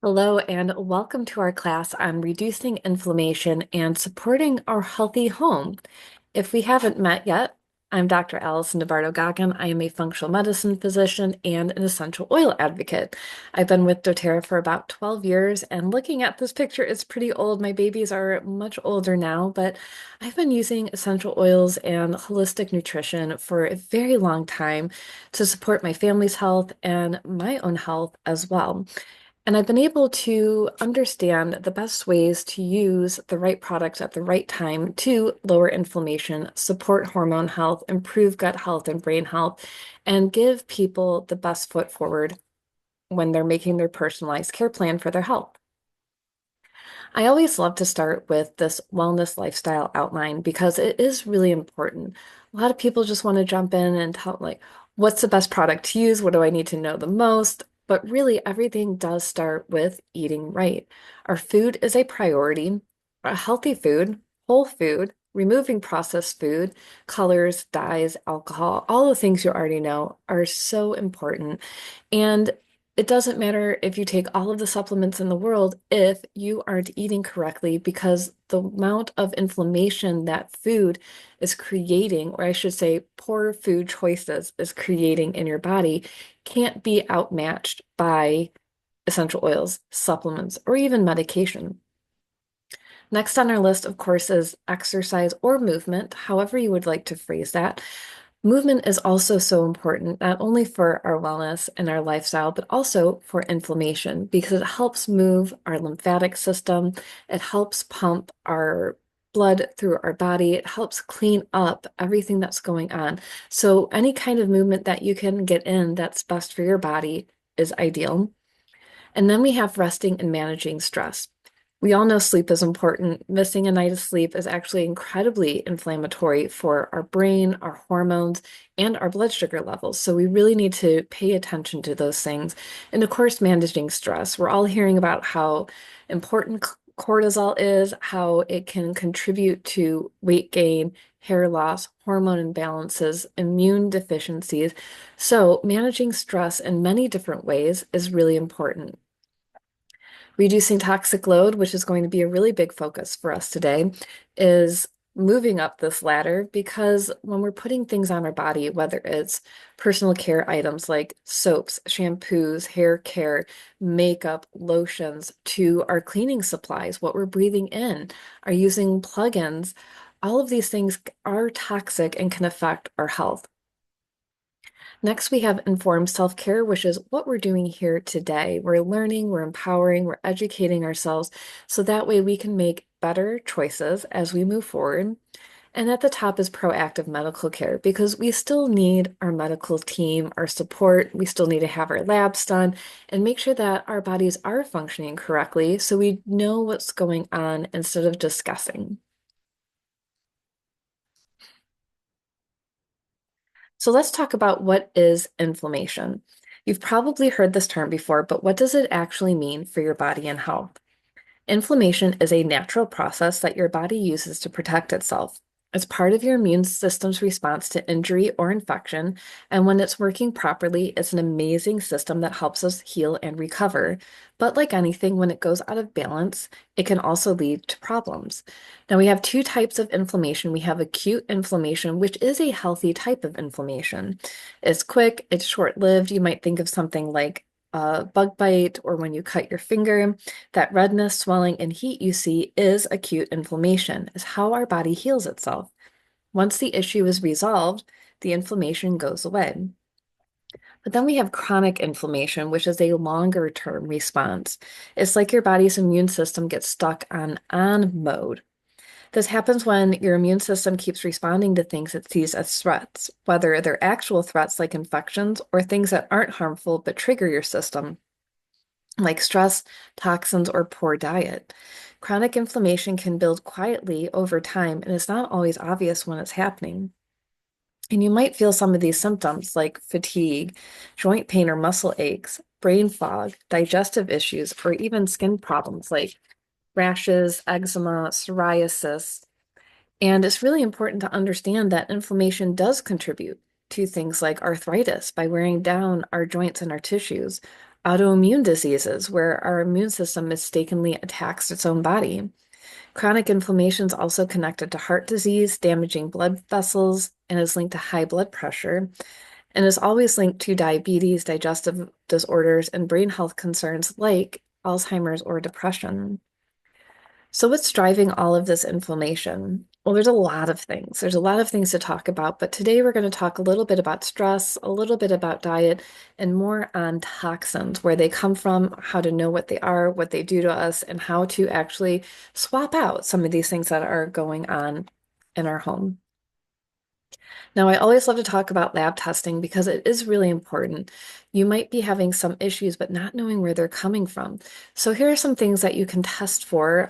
Hello, and welcome to our class on reducing inflammation and supporting our healthy home. If we haven't met yet, I'm Dr. Alison DiBarto Goggin. I am a functional medicine physician and an essential oil advocate. I've been with doTERRA for about 12 years, and looking at this picture, it's pretty old. My babies are much older now, but I've been using essential oils and holistic nutrition for a very long time to support my family's health and my own health as well. And I've been able to understand the best ways to use the right products at the right time to lower inflammation, support hormone health, improve gut health and brain health, and give people the best foot forward when they're making their personalized care plan for their health. I always love to start with this wellness lifestyle outline because it is really important. A lot of people just want to jump in and tell, like, what's the best product to use? What do I need to know the most? But really, everything does start with eating right. Our food is a priority. A healthy food, whole food, removing processed food, colors, dyes, alcohol, all the things you already know are so important. And it doesn't matter if you take all of the supplements in the world if you aren't eating correctly, because the amount of inflammation that food is creating, or I should say, poor food choices is creating in your body, can't be outmatched by essential oils, supplements, or even medication. Next on our list, of course, is exercise or movement, however you would like to phrase that. Movement is also so important, not only for our wellness and our lifestyle, but also for inflammation, because it helps move our lymphatic system. It helps pump our blood through our body. It helps clean up everything that's going on. So any kind of movement that you can get in that's best for your body is ideal. And then we have resting and managing stress. We all know sleep is important. Missing a night of sleep is actually incredibly inflammatory for our brain, our hormones, and our blood sugar levels. So we really need to pay attention to those things. And of course, managing stress. We're all hearing about how important cortisol is, how it can contribute to weight gain, hair loss, hormone imbalances, immune deficiencies. So managing stress in many different ways is really important. Reducing toxic load, which is going to be a really big focus for us today, is moving up this ladder, because when we're putting things on our body, whether it's personal care items like soaps, shampoos, hair care, makeup, lotions, to our cleaning supplies, what we're breathing in, are using plugins, all of these things are toxic and can affect our health. Next, we have informed self-care, which is what we're doing here today. We're learning, we're empowering, we're educating ourselves so that way we can make better choices as we move forward. And at the top is proactive medical care, because we still need our medical team, our support. We still need to have our labs done and make sure that our bodies are functioning correctly so we know what's going on instead of just guessing. So let's talk about what is inflammation. You've probably heard this term before, but what does it actually mean for your body and health? Inflammation is a natural process that your body uses to protect itself. It's part of your immune system's response to injury or infection, and when it's working properly, it's an amazing system that helps us heal and recover. But like anything, when it goes out of balance, it can also lead to problems. Now, we have two types of inflammation. We have acute inflammation, which is a healthy type of inflammation. It's quick, it's short-lived. You might think of something like a bug bite or when you cut your finger. That redness, swelling, and heat you see is acute inflammation, is how our body heals itself. Once the issue is resolved, the inflammation goes away. But then we have chronic inflammation, which is a longer term response. It's like your body's immune system gets stuck on mode. This happens when your immune system keeps responding to things it sees as threats, whether they're actual threats like infections or things that aren't harmful but trigger your system, like stress, toxins, or poor diet. Chronic inflammation can build quietly over time, and it's not always obvious when it's happening. And you might feel some of these symptoms like fatigue, joint pain or muscle aches, brain fog, digestive issues, or even skin problems like rashes, eczema, psoriasis. And it's really important to understand that inflammation does contribute to things like arthritis by wearing down our joints and our tissues, Autoimmune diseases, where our immune system mistakenly attacks its own body. Chronic inflammation is also connected to heart disease, damaging blood vessels, and is linked to high blood pressure, and is always linked to diabetes, digestive disorders, and brain health concerns like Alzheimer's or depression. So, what's driving all of this inflammation? Well, there's a lot of things. There's a lot of things to talk about, but today we're going to talk a little bit about stress, a little bit about diet, and more on toxins, where they come from, how to know what they are, what they do to us, and how to actually swap out some of these things that are going on in our home. Now, I always love to talk about lab testing because it is really important. You might be having some issues, but not knowing where they're coming from. So here are some things that you can test for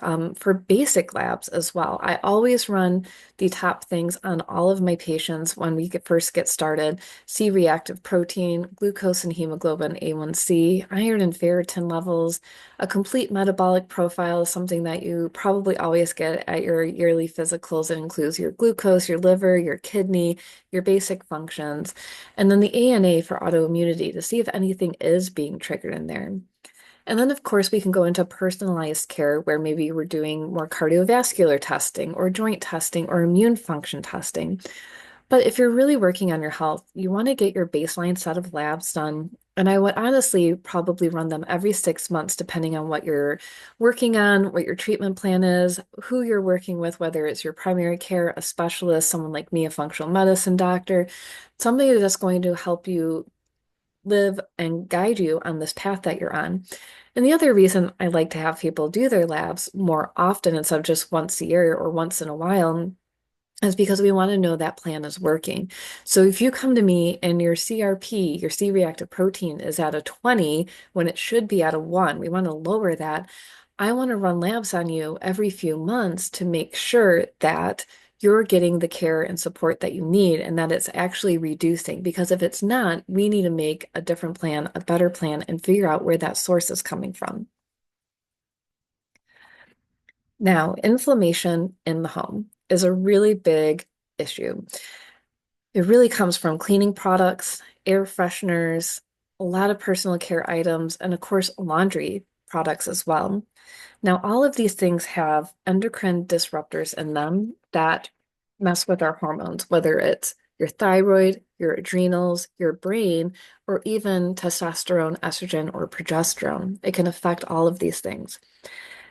basic labs as well. I always run the top things on all of my patients when we first get started. C-reactive protein, glucose and hemoglobin A1C, iron and ferritin levels, a complete metabolic profile is something that you probably always get at your yearly physicals. It includes your glucose, your liver, your kidney, your basic functions, and then the ANA for autoimmunity to see if anything is being triggered in there. And then, of course, we can go into personalized care where maybe we're doing more cardiovascular testing or joint testing or immune function testing. But if you're really working on your health, you want to get your baseline set of labs done. And I would honestly probably run them every 6 months, depending on what you're working on, what your treatment plan is, who you're working with, whether it's your primary care, a specialist, someone like me, a functional medicine doctor, somebody that's going to help you live and guide you on this path that you're on. And the other reason I like to have people do their labs more often instead of just once a year or once in a while is because we want to know that plan is working. So if you come to me and your CRP, your C-reactive protein is at a 20 when it should be at a 1, we want to lower that. I want to run labs on you every few months to make sure that you're getting the care and support that you need and that it's actually reducing. Because if it's not, we need to make a different plan, a better plan, and figure out where that source is coming from. Now, inflammation in the home is a really big issue. It really comes from cleaning products, air fresheners, a lot of personal care items, and of course, laundry products as well. Now, all of these things have endocrine disruptors in them that mess with our hormones, whether it's your thyroid, your adrenals, your brain, or even testosterone, estrogen, or progesterone. It can affect all of these things.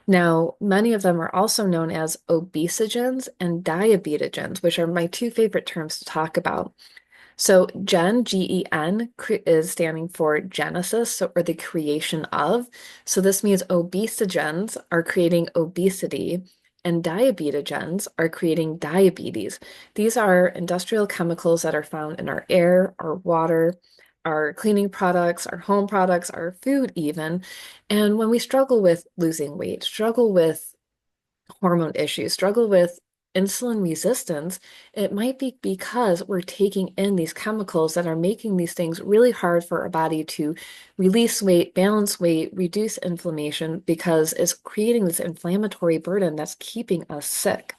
Now, many of them are also known as obesogens and diabetogens, which are my two favorite terms to talk about. So Gen, is standing for Genesis, or the creation of. So this means obesogens are creating obesity and diabetogens are creating diabetes. These are industrial chemicals that are found in our air, our water, our cleaning products, our home products, our food even. And when we struggle with losing weight, struggle with hormone issues, struggle with insulin resistance, it might be because we're taking in these chemicals that are making these things really hard for our body to release weight, balance weight, reduce inflammation because it's creating this inflammatory burden that's keeping us sick.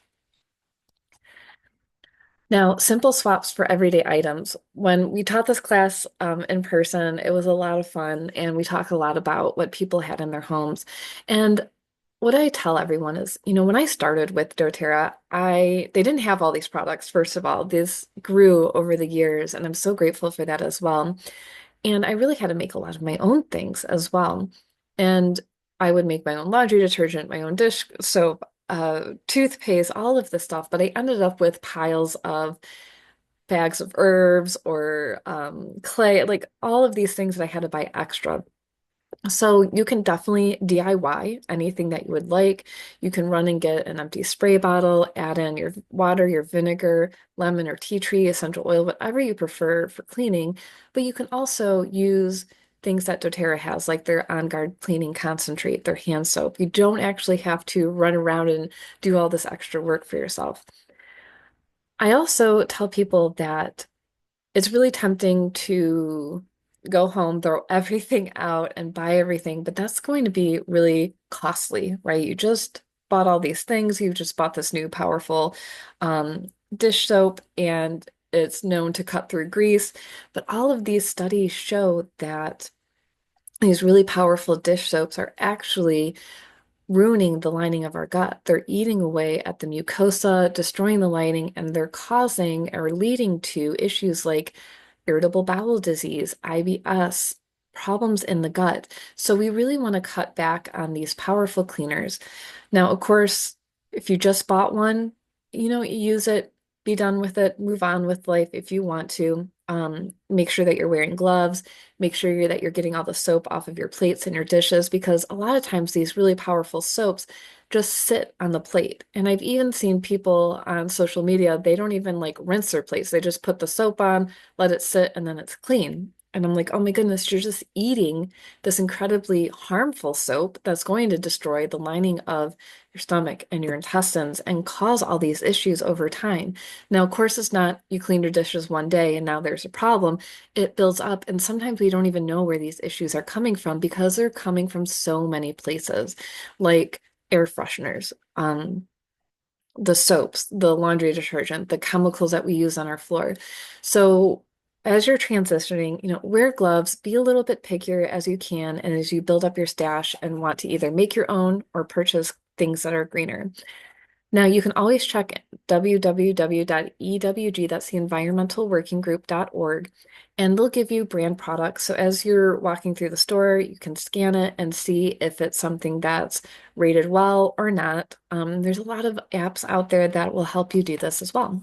Now, simple swaps for everyday items. When we taught this class in person, it was a lot of fun, and we talk a lot about what people had in their homes. And what I tell everyone is, when I started with doTERRA, they didn't have all these products, first of all. This grew over the years, and I'm so grateful for that as well. And I really had to make a lot of my own things as well. And I would make my own laundry detergent, my own dish soap, toothpaste, all of this stuff. But I ended up with piles of bags of herbs or clay, like all of these things that I had to buy extra. So you can definitely DIY anything that you would like. You can run and get an empty spray bottle, add in your water, your vinegar, lemon or tea tree, essential oil, whatever you prefer for cleaning. But you can also use things that doTERRA has, like their On Guard cleaning concentrate, their hand soap. You don't actually have to run around and do all this extra work for yourself. I also tell people that it's really tempting to go home, throw everything out and buy everything, but that's going to be really costly, right? You just bought all these things. You just bought this new powerful dish soap and it's known to cut through grease. But all of these studies show that These really powerful dish soaps are actually ruining the lining of our gut. They're eating away at the mucosa, destroying the lining, and they're causing or leading to issues like irritable bowel disease, IBS, problems in the gut. So we really want to cut back on these powerful cleaners. Now, of course, if you just bought one, use it, be done with it, move on with life if you want to. Make sure that you're wearing gloves, make sure that you're getting all the soap off of your plates and your dishes, because a lot of times these really powerful soaps just sit on the plate. And I've even seen people on social media, they don't even like rinse their plates. They just put the soap on, let it sit, and then it's clean. And I'm like, oh my goodness, you're just eating this incredibly harmful soap that's going to destroy the lining of your stomach and your intestines and cause all these issues over time. Now, of course, it's not you clean your dishes one day and now there's a problem. It builds up, and sometimes we don't even know where these issues are coming from because they're coming from so many places, like air fresheners, the soaps, the laundry detergent, the chemicals that we use on our floor. So as you're transitioning, wear gloves, be a little bit pickier as you can, and as you build up your stash and want to either make your own or purchase things that are greener. Now, you can always check www.ewg, that's the environmentalworkinggroup.org, and they'll give you brand products. So as you're walking through the store, you can scan it and see if it's something that's rated well or not. There's a lot of apps out there that will help you do this as well.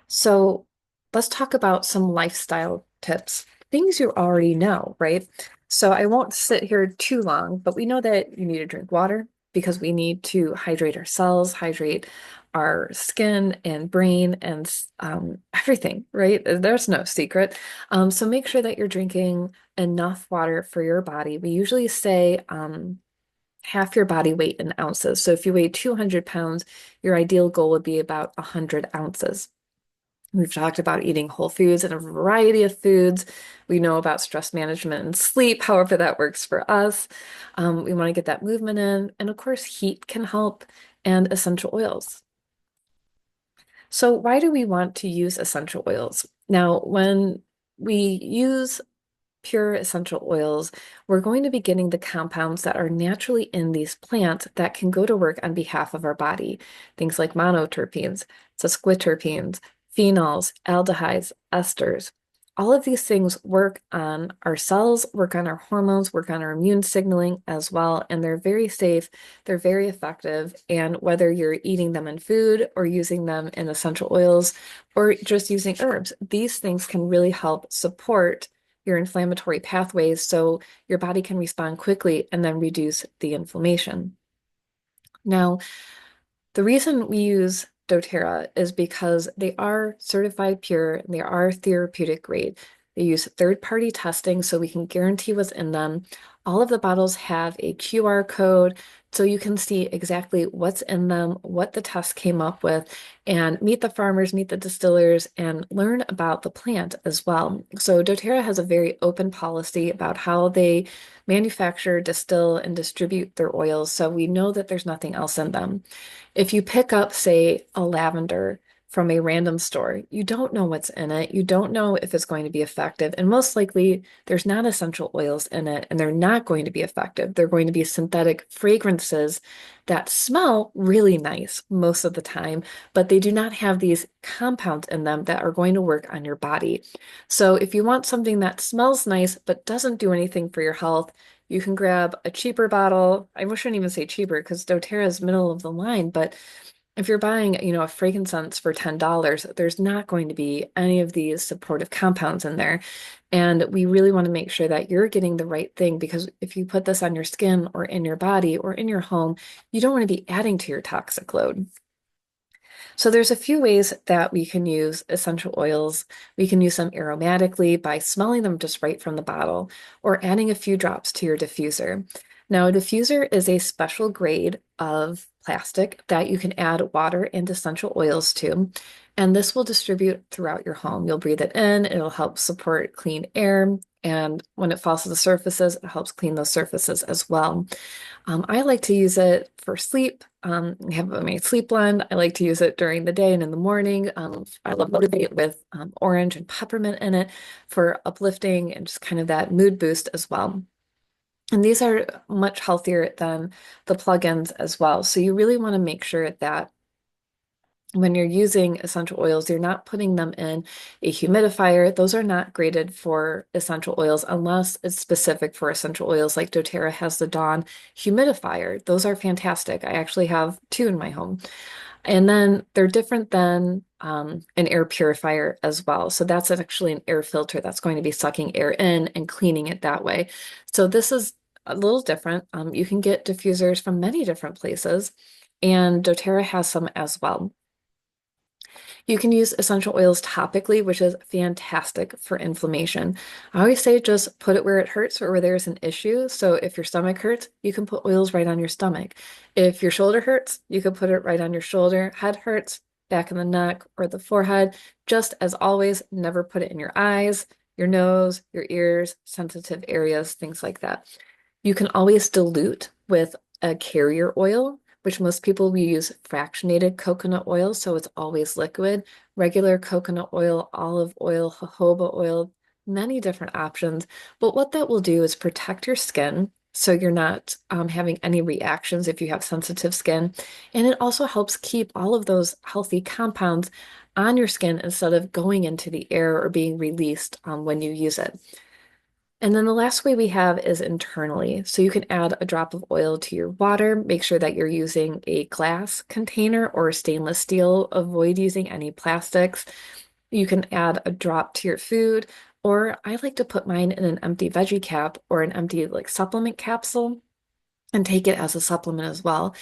So let's talk about some lifestyle tips, things you already know, right? So I won't sit here too long, but we know that you need to drink water because we need to hydrate our cells, hydrate our skin and brain and everything, right? There's no secret. So make sure that you're drinking enough water for your body. We usually say half your body weight in ounces. So if you weigh 200 pounds, your ideal goal would be about 100 ounces. We've talked about eating whole foods and a variety of foods. We know about stress management and sleep, however that works for us. We want to get that movement in. And of course, heat can help, and essential oils. So why do we want to use essential oils? Now, when we use pure essential oils, we're going to be getting the compounds that are naturally in these plants that can go to work on behalf of our body. Things like monoterpenes, sesquiterpenes, phenols, aldehydes, esters. All of these things work on our cells, work on our hormones, work on our immune signaling as well, and they're very safe, they're very effective, and whether you're eating them in food or using them in essential oils or just using herbs, these things can really help support your inflammatory pathways so your body can respond quickly and then reduce the inflammation. Now, the reason we use doTERRA is because they are certified pure and they are therapeutic grade. They use third-party testing so we can guarantee what's in them. All of the bottles have a QR code so you can see exactly what's in them, what the test came up with, and meet the farmers, meet the distillers, and learn about the plant as well. So doTERRA has a very open policy about how they manufacture, distill, and distribute their oils, so we know that there's nothing else in them. If you pick up, say, a lavender from a random store, you don't know what's in it. You don't know if it's going to be effective. And most likely, there's not essential oils in it, and they're not going to be effective. They're going to be synthetic fragrances that smell really nice most of the time, but they do not have these compounds in them that are going to work on your body. So if you want something that smells nice but doesn't do anything for your health, you can grab a cheaper bottle. I shouldn't even say cheaper because doTERRA is middle of the line, but if you're buying, a frankincense for $10, there's not going to be any of these supportive compounds in there. And we really want to make sure that you're getting the right thing, because if you put this on your skin or in your body or in your home, you don't want to be adding to your toxic load. So there's a few ways that we can use essential oils. We can use them aromatically by smelling them just right from the bottle or adding a few drops to your diffuser. Now, a diffuser is a special grade of plastic that you can add water and essential oils to, and this will distribute throughout your home. You'll breathe it in, it'll help support clean air, and when it falls to the surfaces, it helps clean those surfaces as well. I like to use it for sleep, I have my sleep blend. I like to use it during the day and in the morning. I love Motivate with orange and peppermint in it for uplifting and just kind of that mood boost as well. And these are much healthier than the plugins as well. So you really want to make sure that when you're using essential oils, you're not putting them in a humidifier. Those are not graded for essential oils unless it's specific for essential oils, like doTERRA has the Dawn humidifier. Those are fantastic. I actually have two in my home. And then they're different than an air purifier as well. So that's actually an air filter that's going to be sucking air in and cleaning it that way. So this is a little different. You can get diffusers from many different places, and doTERRA has some as well. You can use essential oils topically, which is fantastic for inflammation. I always say just put it where it hurts or where there's an issue. So if your stomach hurts, you can put oils right on your stomach. If your shoulder hurts, you can put it right on your shoulder. Head hurts, back in the neck or the forehead. Just as always, never put it in your eyes, your nose, your ears, sensitive areas, things like that. You can always dilute with a carrier oil, which most people will use fractionated coconut oil, so it's always liquid, regular coconut oil, olive oil, jojoba oil, many different options. But what that will do is protect your skin so you're not having any reactions if you have sensitive skin. And it also helps keep all of those healthy compounds on your skin instead of going into the air or being released when you use it. And then the last way we have is internally. So you can add a drop of oil to your water. Make sure that you're using a glass container or stainless steel. Avoid using any plastics. You can add a drop to your food, or I like to put mine in an empty veggie cap or an empty like supplement capsule and take it as a supplement as well.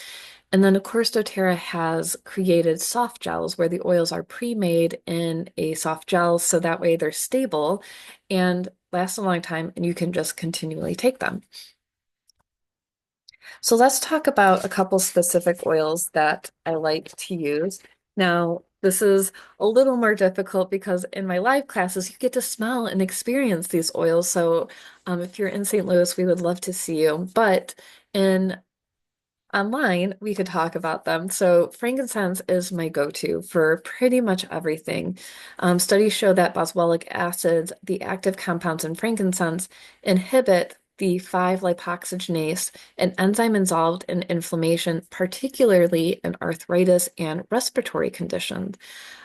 And then, of course, doTERRA has created soft gels where the oils are pre-made in a soft gel, so that way they're stable and last a long time, and you can just continually take them. So let's talk about a couple specific oils that I like to use. Now, this is a little more difficult because in my live classes, you get to smell and experience these oils. So if you're in St. Louis, we would love to see you. But in online, we could talk about them. So frankincense is my go-to for pretty much everything. Studies show that boswellic acids, the active compounds in frankincense, inhibit the 5-lipoxygenase, an enzyme involved in inflammation, particularly in arthritis and respiratory conditions.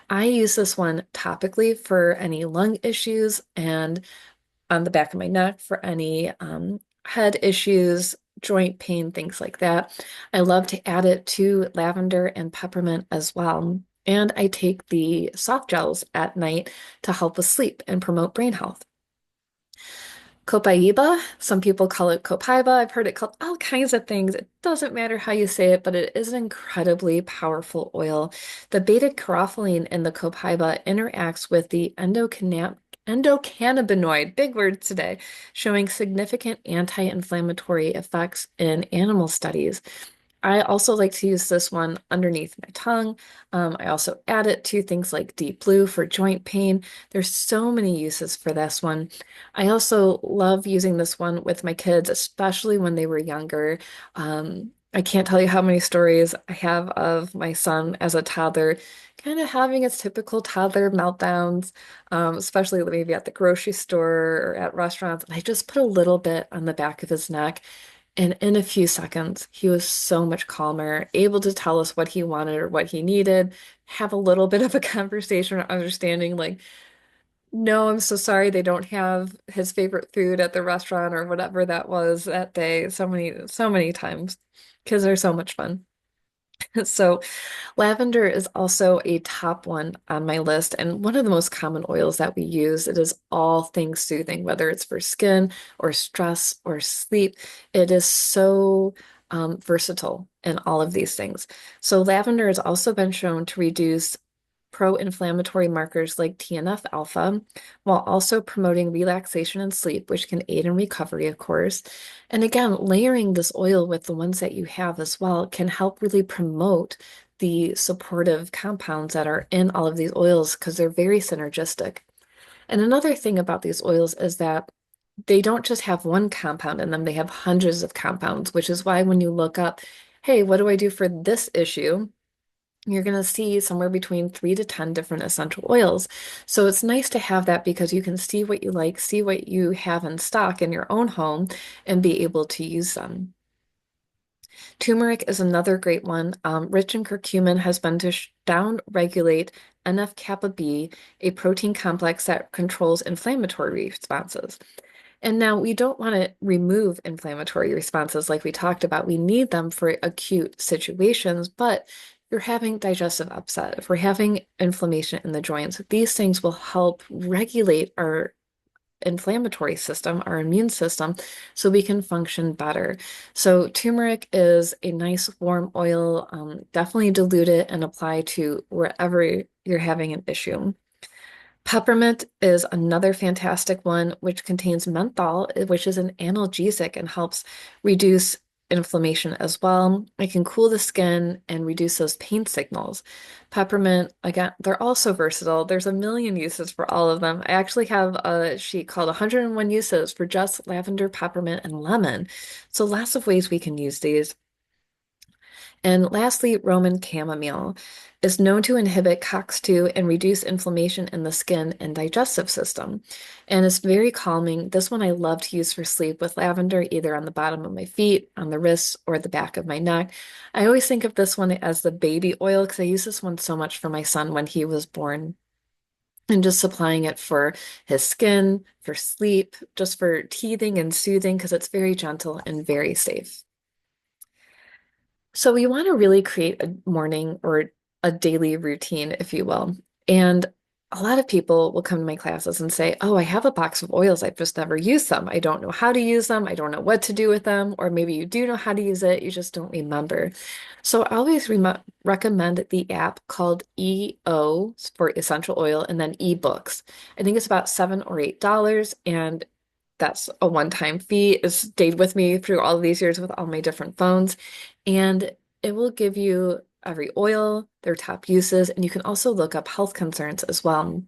I use this one topically for any lung issues and on the back of my neck for any head issues, joint pain, things like that. I love to add it to lavender and peppermint as well. And I take the soft gels at night to help with sleep and promote brain health. Copaiba, some people call it copaiba. I've heard it called all kinds of things. It doesn't matter how you say it, but it is an incredibly powerful oil. The beta-caryophyllene in the copaiba interacts with the endocannabinoid, big word today, showing significant anti-inflammatory effects in animal studies. I also like to use this one underneath my tongue. I also add it to things like Deep Blue for joint pain. There's so many uses for this one. I also love using this one with my kids, especially when they were younger. I can't tell you how many stories I have of my son as a toddler kind of having his typical toddler meltdowns, especially maybe at the grocery store or at restaurants. And I just put a little bit on the back of his neck. And in a few seconds, he was so much calmer, able to tell us what he wanted or what he needed, have a little bit of a conversation or understanding, like, no, I'm so sorry they don't have his favorite food at the restaurant or whatever that was that day. So many times. Kids are so much fun. So lavender is also a top one on my list and one of the most common oils that we use. It is all things soothing, whether it's for skin or stress or sleep. It is so versatile in all of these things. So lavender has also been shown to reduce pro-inflammatory markers like TNF alpha, while also promoting relaxation and sleep, which can aid in recovery, of course. And again, layering this oil with the ones that you have as well can help really promote the supportive compounds that are in all of these oils because they're very synergistic. And another thing about these oils is that they don't just have one compound in them, they have hundreds of compounds, which is why when you look up hey, what do I do for this issue? You're going to see somewhere between 3 to 10 different essential oils. So it's nice to have that because you can see what you like, see what you have in stock in your own home, and be able to use them. Turmeric is another great one. Rich in curcumin has been to down-regulate NF-kappa B, a protein complex that controls inflammatory responses. And now we don't want to remove inflammatory responses like we talked about. We need them for acute situations, but you're having digestive upset, if we're having inflammation in the joints, these things will help regulate our inflammatory system, our immune system, so we can function better. So turmeric is a nice warm oil. Definitely dilute it and apply to wherever you're having an issue. Peppermint is another fantastic one, which contains menthol, which is an analgesic and helps reduce inflammation as well. It can cool the skin and reduce those pain signals. Peppermint, again, they're all so versatile. There's a million uses for all of them. I actually have a sheet called 101 uses for just lavender, peppermint, and lemon. So lots of ways we can use these. And lastly, Roman chamomile is known to inhibit COX-2 and reduce inflammation in the skin and digestive system. And it's very calming. This one I love to use for sleep with lavender, either on the bottom of my feet, on the wrists, or the back of my neck. I always think of this one as the baby oil because I use this one so much for my son when he was born. And just applying it for his skin, for sleep, just for teething and soothing because it's very gentle and very safe. So we want to really create a morning or a daily routine, if you will. And a lot of people will come to my classes and say, oh, I have a box of oils. I've just never used them. I don't know how to use them. I don't know what to do with them. Or maybe you do know how to use it. You just don't remember. So I always recommend the app called EO for essential oil and then eBooks. I think it's about $7 or $8. And that's a one-time fee. It's stayed with me through all of these years with all my different phones. And it will give you every oil, their top uses, and you can also look up health concerns as well.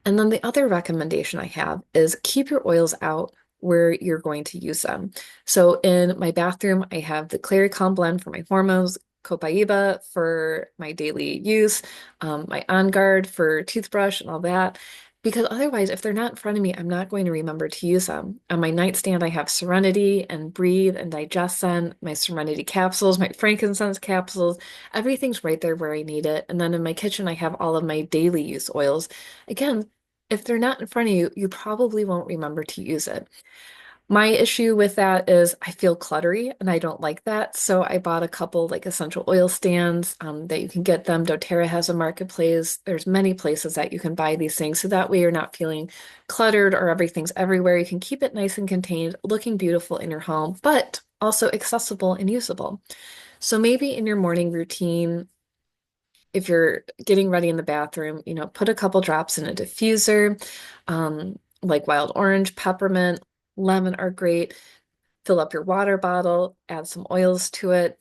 And then the other recommendation I have is keep your oils out where you're going to use them. So in my bathroom, I have the Clary Calm blend for my hormones, Copaiba for my daily use, my On Guard for toothbrush and all that. Because otherwise, if they're not in front of me, I'm not going to remember to use them. On my nightstand, I have Serenity and Breathe and Digescent, my Serenity capsules, my frankincense capsules. Everything's right there where I need it. And then in my kitchen, I have all of my daily use oils. Again, if they're not in front of you, you probably won't remember to use it. My issue with that is I feel cluttery and I don't like that. So I bought a couple like essential oil stands that you can get them. doTERRA has a marketplace. There's many places that you can buy these things. So that way you're not feeling cluttered or everything's everywhere. You can keep it nice and contained, looking beautiful in your home, but also accessible and usable. So maybe in your morning routine, if you're getting ready in the bathroom, put a couple drops in a diffuser, like wild orange, peppermint, lemon are great. Fill up your water bottle, add some oils to it.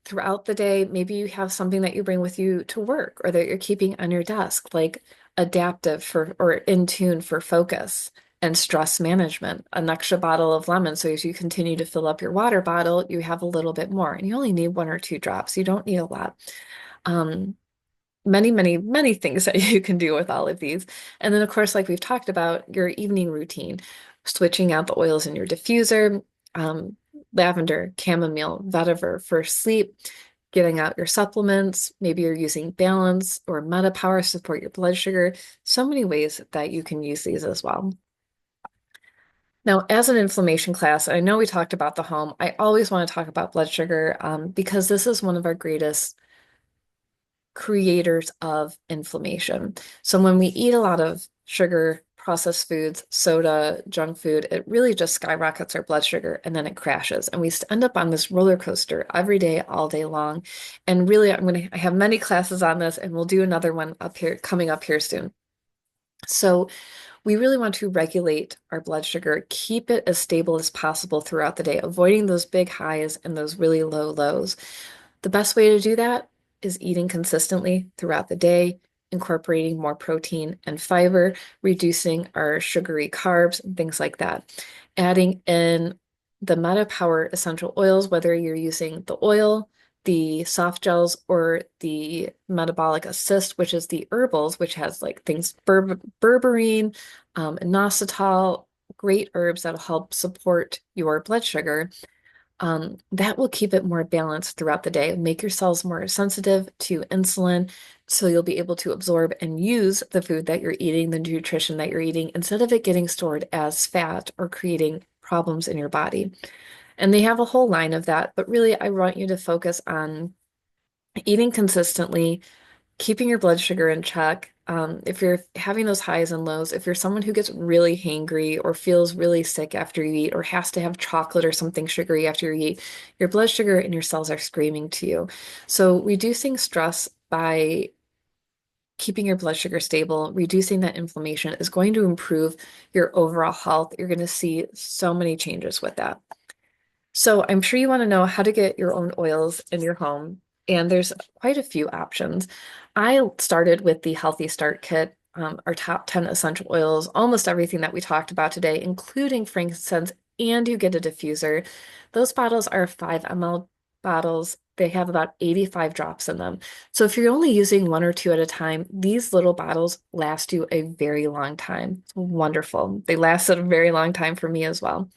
Throughout the day, maybe you have something that you bring with you to work or that you're keeping on your desk, like adaptive for or in tune for focus and stress management. An extra bottle of lemon. So as you continue to fill up your water bottle, you have a little bit more. And you only need 1 or 2 drops. You don't need a lot. Um, Many, many, many things that you can do with all of these. And then, of course, like we've talked about, your evening routine, switching out the oils in your diffuser, um, lavender, chamomile, vetiver for sleep, getting out your supplements. Maybe you're using Balance or MetaPower to support your blood sugar. So many ways that you can use these as well. Now, as an inflammation class, I know we talked about the home. I always want to talk about blood sugar because this is one of our greatest creators of inflammation. So when we eat a lot of sugar, processed foods, soda, junk food, it really just skyrockets our blood sugar and then it crashes. And we end up on this roller coaster every day, all day long. And really, I have many classes on this and we'll do another one up here, coming up here soon. So we really want to regulate our blood sugar, keep it as stable as possible throughout the day, avoiding those big highs and those really low lows. The best way to do that is eating consistently throughout the day, incorporating more protein and fiber, reducing our sugary carbs and things like that. Adding in the Meta Power essential oils, whether you're using the oil, the soft gels, or the metabolic assist, which is the herbals, which has like things berberine, inositol, great herbs that'll help support your blood sugar. That will keep it more balanced throughout the day, make your cells more sensitive to insulin, so you'll be able to absorb and use the food that you're eating, the nutrition that you're eating, instead of it getting stored as fat or creating problems in your body. And they have a whole line of that, but really, I want you to focus on eating consistently, keeping your blood sugar in check. If you're having those highs and lows, if you're someone who gets really hangry or feels really sick after you eat or has to have chocolate or something sugary after you eat, your blood sugar and your cells are screaming to you. So reducing stress by keeping your blood sugar stable, reducing that inflammation is going to improve your overall health. You're going to see so many changes with that. So I'm sure you want to know how to get your own oils in your home, and there's quite a few options. I started with the Healthy Start Kit, our top 10 essential oils, almost everything that we talked about today, including frankincense, and you get a diffuser. Those bottles are 5 ml bottles. They have about 85 drops in them. So if you're only using one or two at a time, these little bottles last you a very long time. It's wonderful. They lasted a very long time for me as well.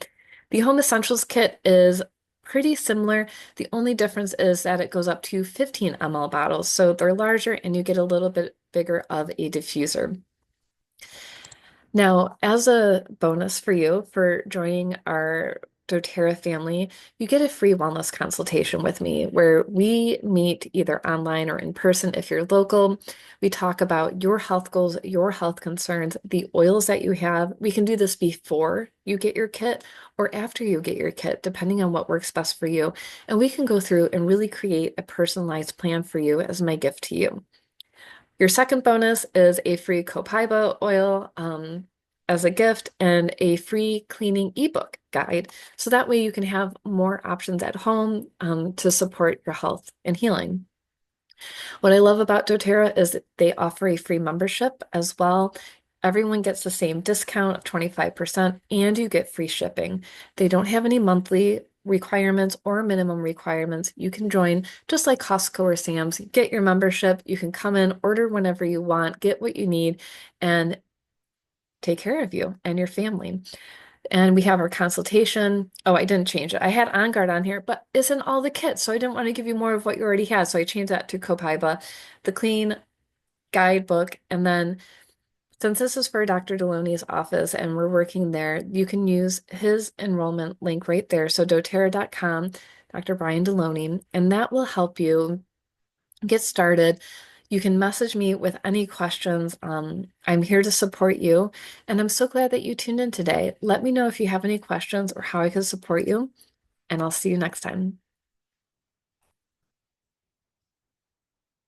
The Home Essentials Kit is pretty similar. The only difference is that it goes up to 15 ml bottles, so they're larger and you get a little bit bigger of a diffuser. Now, as a bonus for you for joining our doTERRA family, you get a free wellness consultation with me where we meet either online or in person if you're local. We talk about your health goals, your health concerns, the oils that you have. We can do this before you get your kit or after you get your kit, depending on what works best for you. And we can go through and really create a personalized plan for you as my gift to you. Your second bonus is a free copaiba oil as a gift and a free cleaning ebook guide. So that way you can have more options at home to support your health and healing. What I love about doTERRA is that they offer a free membership as well. Everyone gets the same discount of 25% and you get free shipping. They don't have any monthly requirements or minimum requirements. You can join just like Costco or Sam's, get your membership. You can come in, order whenever you want, get what you need, and take care of you and your family. And we have our consultation. Oh, I didn't change it. I had On Guard on here, but isn't all the kits. So I didn't want to give you more of what you already had. So I changed that to Copaiba, the clean guidebook. And then since this is for Dr. Deloney's office and we're working there, you can use his enrollment link right there. So doTERRA.com, Dr. Brian Deloney, and that will help you get started. You can message me with any questions. I'm here to support you, and I'm so glad that you tuned in today. Let me know if you have any questions or how I can support you, and I'll see you next time.